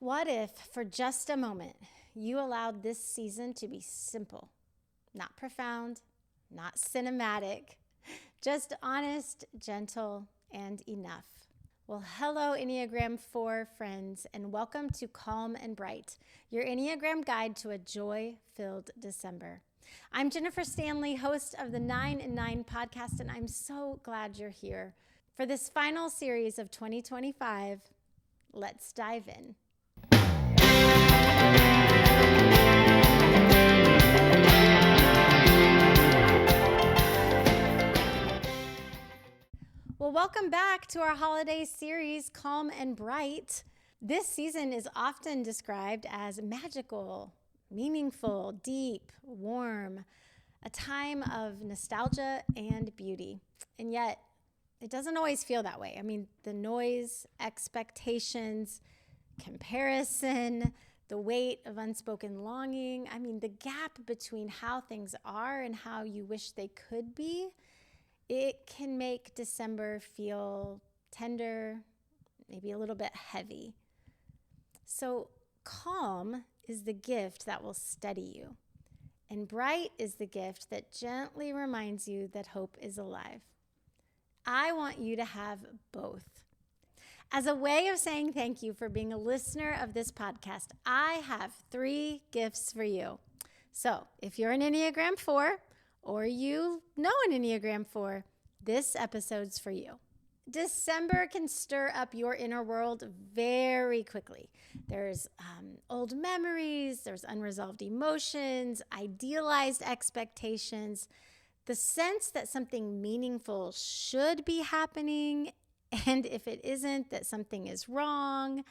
What if, for just a moment, you allowed this season to be simple, not profound, not cinematic, just honest, gentle, and enough? Well, hello, Enneagram 4 friends, and welcome to Calm and Bright, your Enneagram guide to a joy-filled December. I'm Jen Stanley, host of the 9 and 9 podcast, and I'm so glad you're here. For this final series of 2025, let's dive in. Well, welcome back to our holiday series, Calm and Bright. This season is often described as magical, meaningful, deep, warm, a time of nostalgia and beauty. And yet, it doesn't always feel that way. I mean, the noise, expectations, comparison, the weight of unspoken longing, the gap between how things are and how you wish they could be, it can make December feel tender, maybe a little bit heavy. So calm is the gift that will steady you, and bright is the gift that gently reminds you that hope is alive. I want you to have both. As a way of saying thank you for being a listener of this podcast, I have 3 gifts for you. So if you're an Enneagram 4 or you know an Enneagram 4, this episode's for you. December can stir up your inner world very quickly. There's old memories, there's unresolved emotions, idealized expectations, the sense that something meaningful should be happening, and if it isn't, that something is wrong.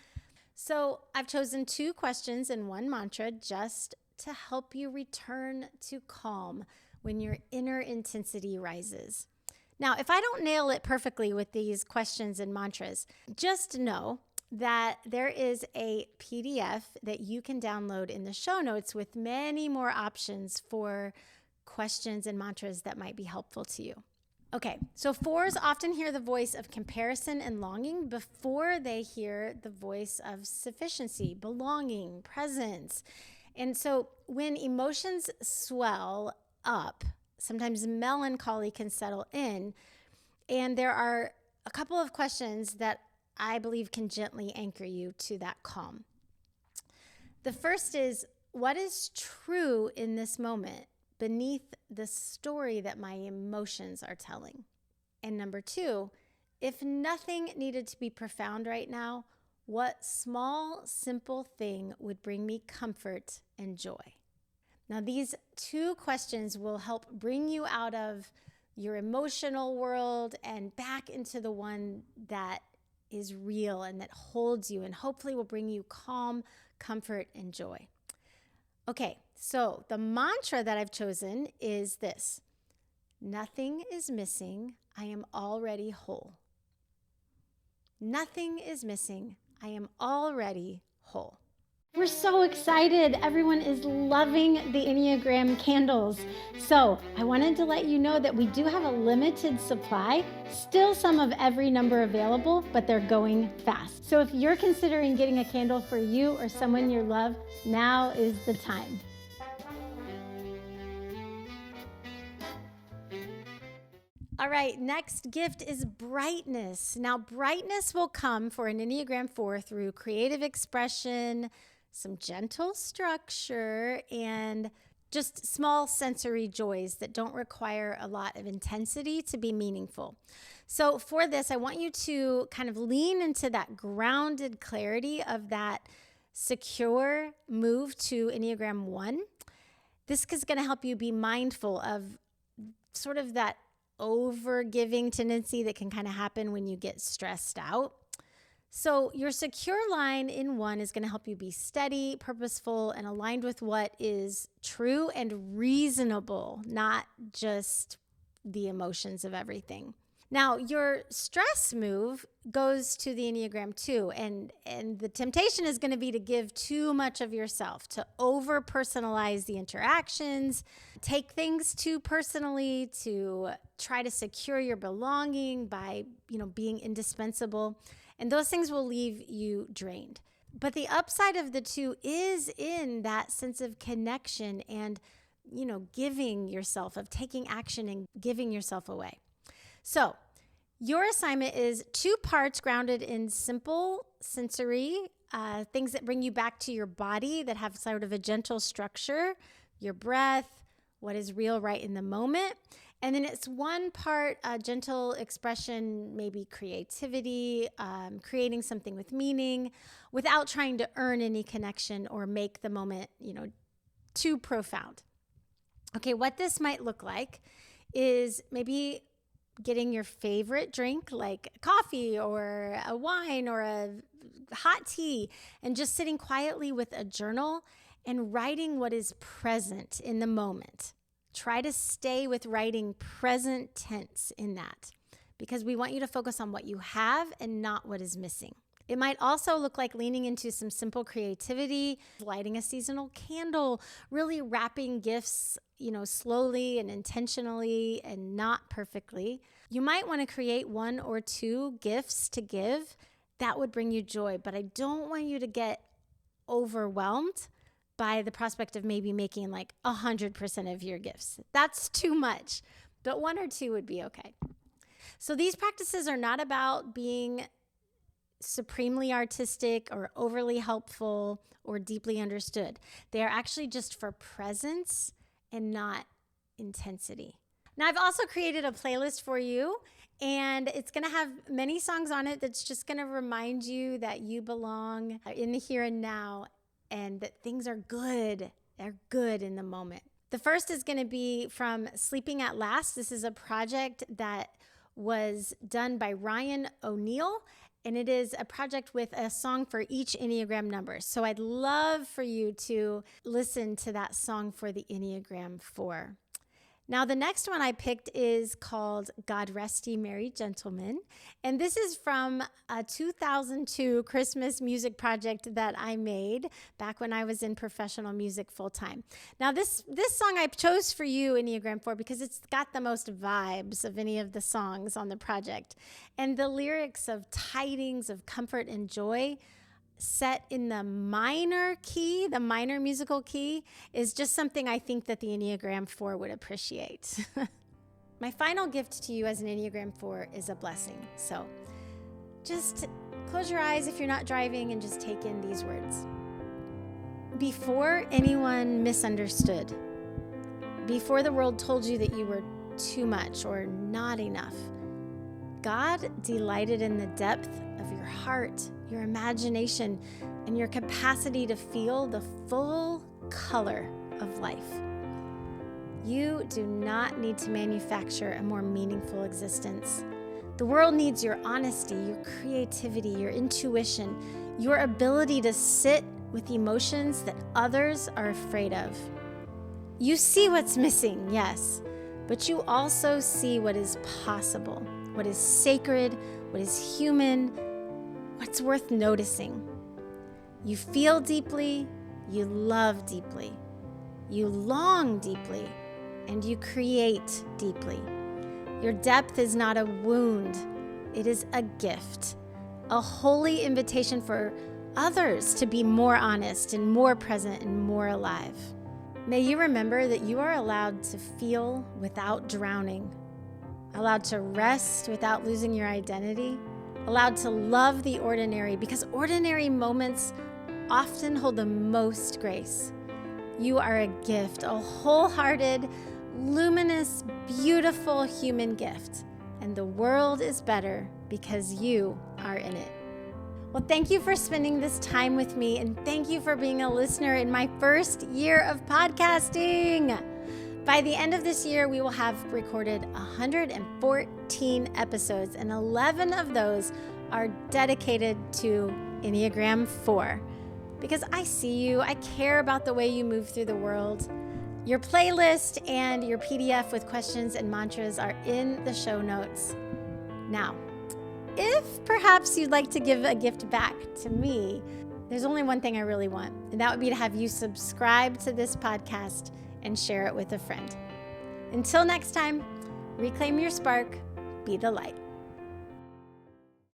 So I've chosen 2 questions and 1 mantra just to help you return to calm when your inner intensity rises. Now, if I don't nail it perfectly with these questions and mantras, just know that there is a PDF that you can download in the show notes with many more options for questions and mantras that might be helpful to you. Okay, so 4s often hear the voice of comparison and longing before they hear the voice of sufficiency, belonging, presence. And so when emotions swell up, sometimes melancholy can settle in. And there are a couple of questions that I believe can gently anchor you to that calm. The first is, what is true in this moment beneath the story that my emotions are telling? And number 2, if nothing needed to be profound right now, what small, simple thing would bring me comfort and joy? Now, these 2 questions will help bring you out of your emotional world and back into the one that is real and that holds you and hopefully will bring you calm, comfort, and joy. Okay, so the mantra that I've chosen is this: nothing is missing, I am already whole. Nothing is missing, I am already whole. We're so excited. Everyone is loving the Enneagram candles. So I wanted to let you know that we do have a limited supply, still some of every number available, but they're going fast. So if you're considering getting a candle for you or someone you love, now is the time. All right, next gift is brightness. Now, brightness will come for an Enneagram 4 through creative expression, some gentle structure, and just small sensory joys that don't require a lot of intensity to be meaningful. So for this, I want you to kind of lean into that grounded clarity of that secure move to Enneagram 1. This is going to help you be mindful of sort of that over-giving tendency that can kind of happen when you get stressed out. So your secure line in 1 is going to help you be steady, purposeful, and aligned with what is true and reasonable, not just the emotions of everything. Now, your stress move goes to the Enneagram 2, and the temptation is going to be to give too much of yourself, to over-personalize the interactions, take things too personally, to try to secure your belonging by, being indispensable. And those things will leave you drained. But the upside of the two is in that sense of connection and, giving yourself, of taking action and giving yourself away. So your assignment is 2 parts grounded in simple sensory, things that bring you back to your body, that have sort of a gentle structure, your breath, what is real right in the moment. And then it's 1 part gentle expression, maybe creativity, creating something with meaning without trying to earn any connection or make the moment, too profound. Okay, what this might look like is maybe getting your favorite drink like coffee or a wine or a hot tea and just sitting quietly with a journal and writing what is present in the moment. Try to stay with writing present tense in that, because we want you to focus on what you have and not what is missing. It might also look like leaning into some simple creativity, lighting a seasonal candle, really wrapping gifts, slowly and intentionally and not perfectly. You might want to create 1 or 2 gifts to give. That would bring you joy, but I don't want you to get overwhelmed by the prospect of maybe making like 100% of your gifts. That's too much, but 1 or 2 would be okay. So these practices are not about being supremely artistic or overly helpful or deeply understood. They are actually just for presence and not intensity. Now, I've also created a playlist for you, and it's going to have many songs on it that's just going to remind you that you belong in the here and now, and that things are good. They're good in the moment. The first is going to be from Sleeping at Last. This is a project that was done by Ryan O'Neill, and it is a project with a song for each Enneagram number. So I'd love for you to listen to that song for the Enneagram 4. Now, the next one I picked is called God Rest Ye Merry Gentlemen. And this is from a 2002 Christmas music project that I made back when I was in professional music full time. Now, this song I chose for you, Enneagram 4, because it's got the most vibes of any of the songs on the project. And the lyrics of tidings of comfort and joy set in the minor key, the minor musical key, is just something I think that the Enneagram 4 would appreciate. My final gift to you as an Enneagram 4 is a blessing. So just close your eyes if you're not driving and just take in these words. Before anyone misunderstood, before the world told you that you were too much or not enough, God delighted in the depth of your heart, your imagination, and your capacity to feel the full color of life. You do not need to manufacture a more meaningful existence. The world needs your honesty, your creativity, your intuition, your ability to sit with emotions that others are afraid of. You see what's missing, yes, but you also see what is possible, what is sacred, what is human, what's worth noticing. You feel deeply, you love deeply, you long deeply, and you create deeply. Your depth is not a wound, it is a gift, a holy invitation for others to be more honest and more present and more alive. May you remember that you are allowed to feel without drowning, allowed to rest without losing your identity, allowed to love the ordinary, because ordinary moments often hold the most grace. You are a gift, a wholehearted, luminous, beautiful human gift, and the world is better because you are in it. Well, thank you for spending this time with me, and thank you for being a listener in my first year of podcasting. By the end of this year, we will have recorded 114 episodes, and 11 of those are dedicated to Enneagram 4. Because I see you, I care about the way you move through the world. Your playlist and your PDF with questions and mantras are in the show notes. Now, if perhaps you'd like to give a gift back to me, there's only one thing I really want, and that would be to have you subscribe to this podcast and share it with a friend. Until next time, reclaim your spark, be the light.